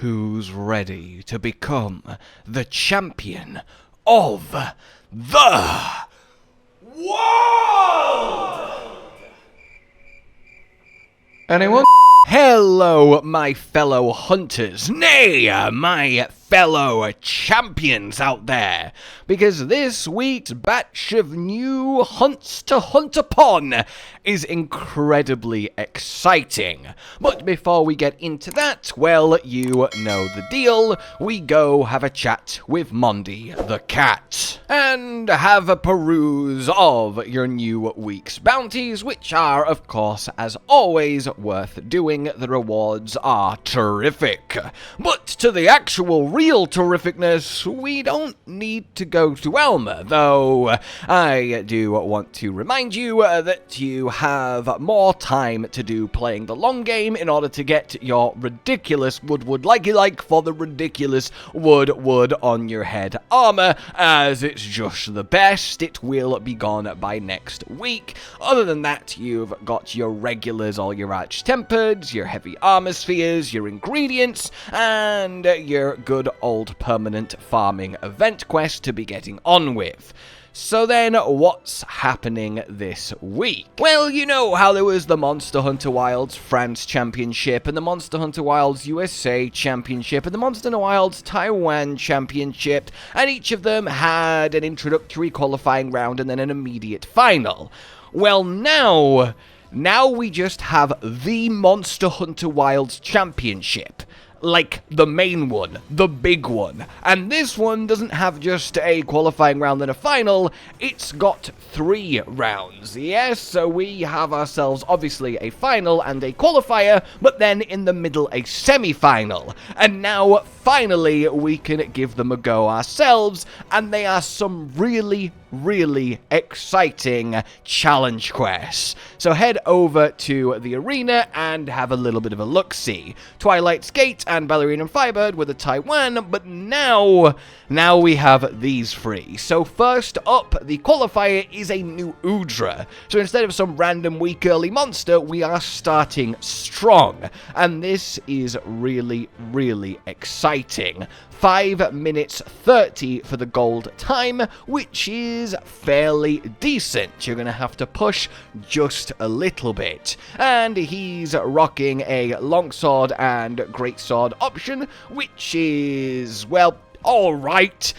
who's ready to become the champion of the world? Anyone? Hello, my fellow hunters, nay, my fellow champions out there, because this week's batch of new hunts to hunt upon is incredibly exciting. But before we get into that, well, you know the deal. We go have a chat with Mondi the cat, and have a peruse of your new week's bounties, which are, of course, as always, worth doing. The rewards are terrific. But to the actual real terrificness, we don't need to go to Elmer, though I do want to remind you that you have more time to do playing the long game in order to get your ridiculous wood like for the ridiculous wood on your head armor, as it's just the best. It will be gone by next week. Other than that, you've got your regulars, all your arch-tempered, your heavy armor spheres, your ingredients, and your good old permanent farming event quest to be getting on with. So then, what's happening this week? Well, you know how there was the Monster Hunter Wilds France Championship, and the Monster Hunter Wilds USA Championship, and the Monster Hunter Wilds Taiwan Championship, and each of them had an introductory qualifying round and then an immediate final. Well, now we just have the Monster Hunter Wilds Championship. Like, the main one, the big one. And this one doesn't have just a qualifying round and a final, it's got 3 rounds. Yes, so we have ourselves, obviously, a final and a qualifier, but then in the middle, a semi-final. And now, finally, we can give them a go ourselves, and they are some really exciting challenge quests. So head over to the arena and have a little bit of a look-see. Twilight's Gate and Ballerina and Firebird with a Taiwan, but now we have these 3. So first up, the qualifier is a new Udra. So instead of some random weak early monster, we are starting strong. And this is really exciting. 5 minutes 30 for the gold time, which is fairly decent. You're going to have to push just a little bit. And he's rocking a longsword and greatsword option, which is, well, alright.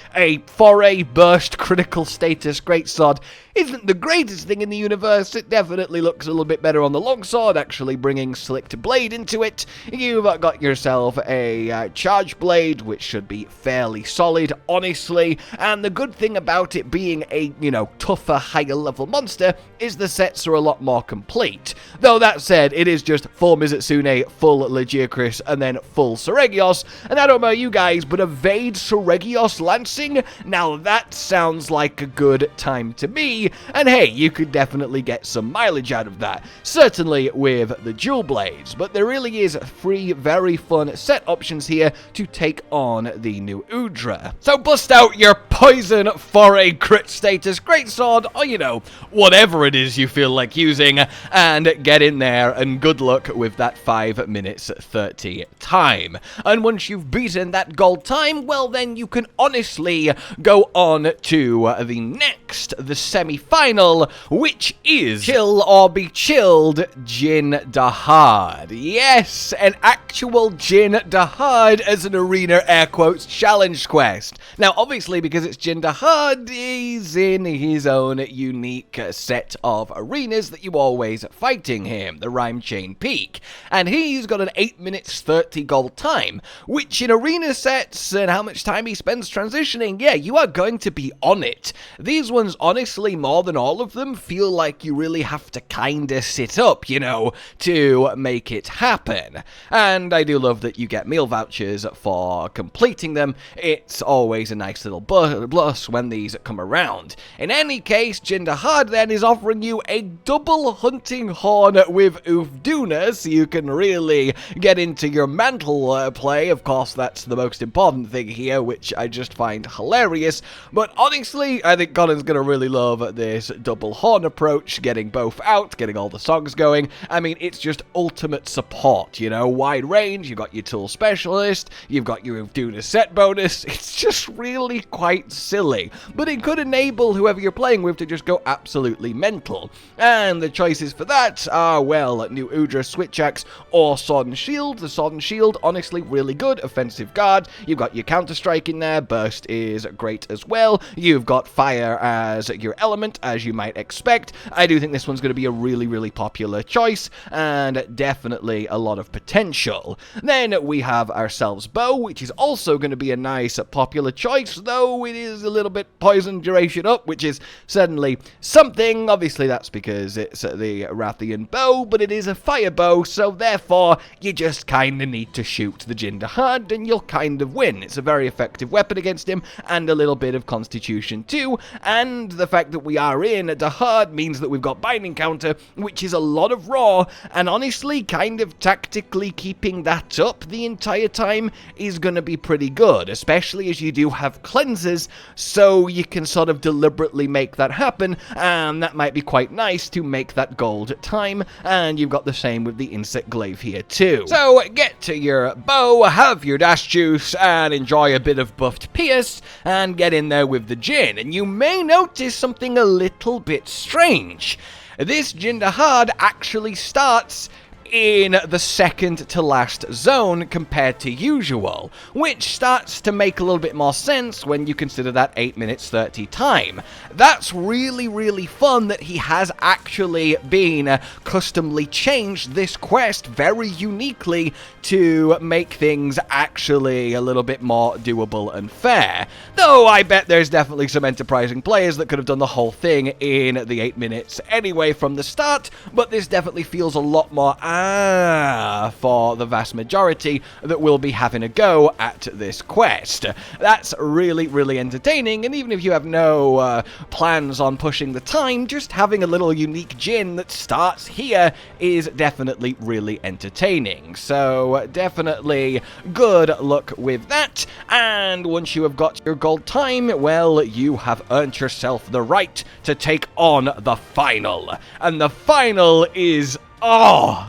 For a burst critical status greatsword isn't the greatest thing in the universe. It definitely looks a little bit better on the longsword, actually bringing slicked blade into it. You've got yourself a charge blade, which should be fairly solid, honestly. And the good thing about it being a, tougher, higher level monster is the sets are a lot more complete. Though that said, it is just full Mizutsune, full Legiacris, and then full Seregios. And I don't know you guys, but evade Seregios lancing? Now that sounds like a good time to me. And hey, you could definitely get some mileage out of that. Certainly with the dual blades. But there really is 3 very fun set options here to take on the new Udra. So bust out your poison for a crit status greatsword, or whatever it is you feel like using, and get in there, and good luck with that 5 minutes 30 time. And once you've beaten that gold time, well then you can honestly go on to the next, the semi-final, which is Chill or Be Chilled Jin Dahaad. Yes, an actual Jin Dahaad as an arena air quotes challenge quest. Now obviously because it's Jin Dahaad, he's in his own unique set of arenas that you always fighting him, the Rhyme Chain Peak. And he's got an 8 minutes 30 gold time, which in arena sets and how much time he spends transitioning, yeah, you are going to be on it. These ones, honestly, more than all of them, feel like you really have to kinda sit up, to make it happen. And I do love that you get meal vouchers for completing them. It's always a nice little plus when these come around. In any case, dahaad then is offering you a double hunting horn with duna, so you can really get into your mantle play. Of course, that's the most important thing here, which I just find hilarious. But honestly, I think Colin's gonna really love this double horn approach, getting both out, getting all the songs going. I mean, it's just ultimate support, you know, wide range, you've got your tool specialist, you've got your duna set bonus. It's just really quite silly, but it could enable whoever you're playing with to just go absolutely mental. And the choices for that are, well, new udra switch axe or sword and shield. The sword and shield, honestly, really good. Offensive guard, you've got your counter strike in there, burst is great as well. You've got fire as your element, as you might expect. I do think this one's going to be a really popular choice, and definitely a lot of potential. Then we have ourselves bow, which is also going to be a nice popular choice, though it is a little bit poison duration up, which is certainly something. Obviously, that's because it's the Rathian bow, but it is a fire bow, so therefore you just kind of need to shoot the dahaad and you'll kind of win. It's a very effective weapon against him, and a little bit of constitution too, and the fact that we are in dahaad means that we've got binding counter, which is a lot of raw, and honestly, kind of tactically keeping that up the entire time is going to be pretty good, especially as you do have cleanses, so you can sort of deliberately make that happen, and that might be quite nice to make that gold time. And you've got the same with the insect glaive here too. So get to your bow, have your dash juice, and enjoy a bit of buffed pierce, and get in there with the gin. And you may notice something a little bit strange. This dahaad actually starts in the second to last zone compared to usual, which starts to make a little bit more sense when you consider that 8 minutes 30 time. That's really fun that he has actually been customly changed this quest very uniquely to make things actually a little bit more doable and fair. Though I bet there's definitely some enterprising players that could have done the whole thing in the 8 minutes anyway from the start, but this definitely feels a lot more for the vast majority that will be having a go at this quest. That's really entertaining, and even if you have no plans on pushing the time, just having a little unique gin that starts here is definitely really entertaining. So definitely good luck with that, and once you have got your gold time, well, you have earned yourself the right to take on the final. And the final is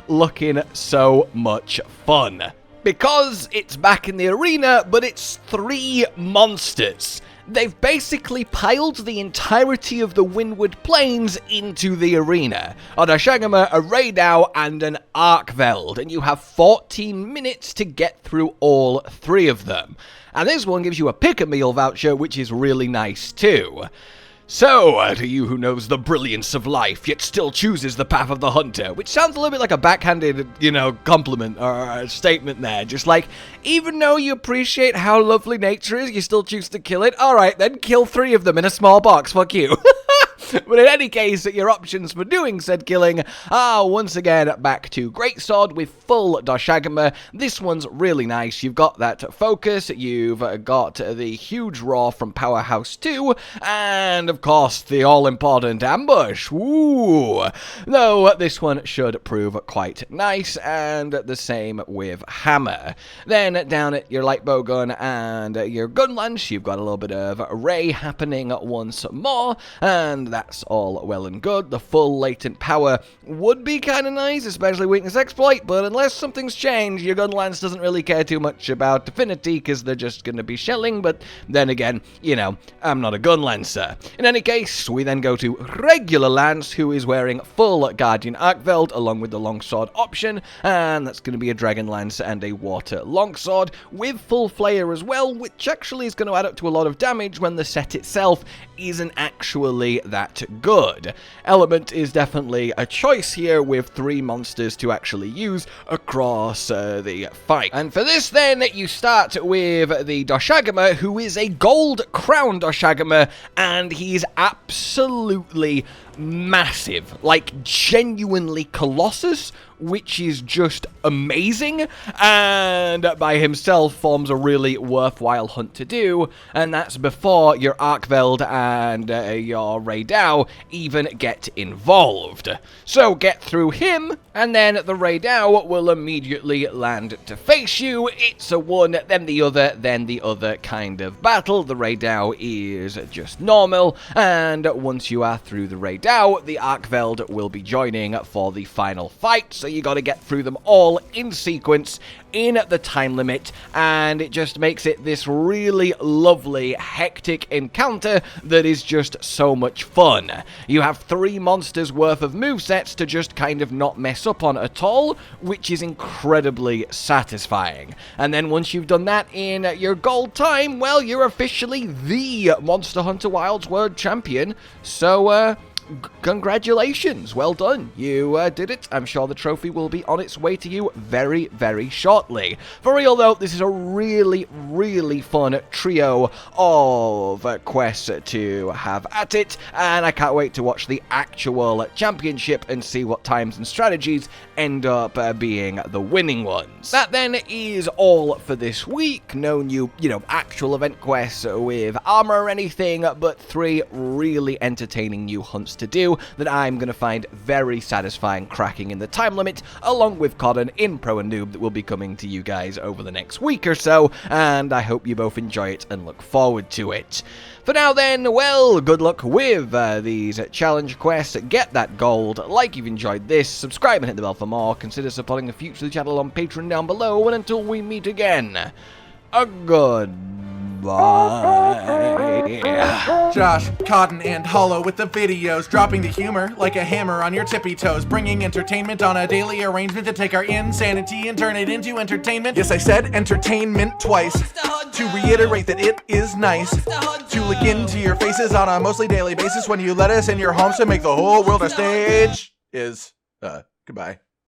looking so much fun. Because it's back in the arena, but it's 3 monsters. They've basically piled the entirety of the windward plains into the arena. A Dashagama, a Raidau, and an Arkveld, and you have 14 minutes to get through all 3 of them. And this one gives you a pick-a-meal voucher, which is really nice too. So, to you who knows the brilliance of life, yet still chooses the path of the hunter, which sounds a little bit like a backhanded, compliment or statement there. Just like, even though you appreciate how lovely nature is, you still choose to kill it? Alright, then kill 3 of them in a small box, fuck you. But in any case, your options for doing said killing are once again back to Greatsword with full Dashagama. This one's really nice. You've got that focus, you've got the huge roar from Powerhouse 2, and of course the all-important ambush. Ooh! Though this one should prove quite nice, and the same with Hammer. Then down at your light bowgun and your gunlance, you've got a little bit of ray happening once more, and that's all well and good. The full latent power would be kind of nice, especially weakness exploit, but unless something's changed, your gunlance doesn't really care too much about affinity because they're just going to be shelling, but then again, I'm not a gunlancer. In any case, we then go to regular lance, who is wearing full guardian arkveld along with the longsword option, and that's going to be a dragon lance and a water longsword with full flare as well, which actually is going to add up to a lot of damage when the set itself isn't actually that good. Element is definitely a choice here with 3 monsters to actually use across the fight. And for this then, you start with the Dashagama, who is a gold crown Dashagama, and he's absolutely massive, like genuinely colossus, which is just amazing, and by himself forms a really worthwhile hunt to do, and that's before your arkveld and your Raidau even get involved. So get through him, and then the Raidau will immediately land to face you. It's a one, then the other kind of battle. The Raidau is just normal, and once you are through the Raidau, the arkveld will be joining for the final fight, so you gotta get through them all in sequence in the time limit, and it just makes it this really lovely, hectic encounter that is just so much fun. You have 3 monsters worth of movesets to just kind of not mess up on at all, which is incredibly satisfying. And then once you've done that in your gold time, well, you're officially the Monster Hunter Wilds World Champion, so congratulations, well done, you did it. I'm sure the trophy will be on its way to you very, very shortly. For real though, this is a really, really fun trio of quests to have at it, and I can't wait to watch the actual championship and see what times and strategies end up being the winning ones. That then is all for this week. No new, actual event quests with armor or anything, but 3 really entertaining new hunts to do that I'm going to find very satisfying cracking in the time limit, along with Codden in Pro and Noob that will be coming to you guys over the next week or so, and I hope you both enjoy it and look forward to it. For now then, well, good luck with these challenge quests. Get that gold, like you've enjoyed this, subscribe and hit the bell for more, consider supporting the future of the channel on Patreon down below, and until we meet again, a goodbye. Josh, Cotton, and Hollow with the videos, dropping the humor like a hammer on your tippy toes, bringing entertainment on a daily arrangement to take our insanity and turn it into entertainment. Yes, I said entertainment twice, to reiterate that it is nice to look into your faces on a mostly daily basis when you let us in your homes to make the whole world a stage. Goodbye.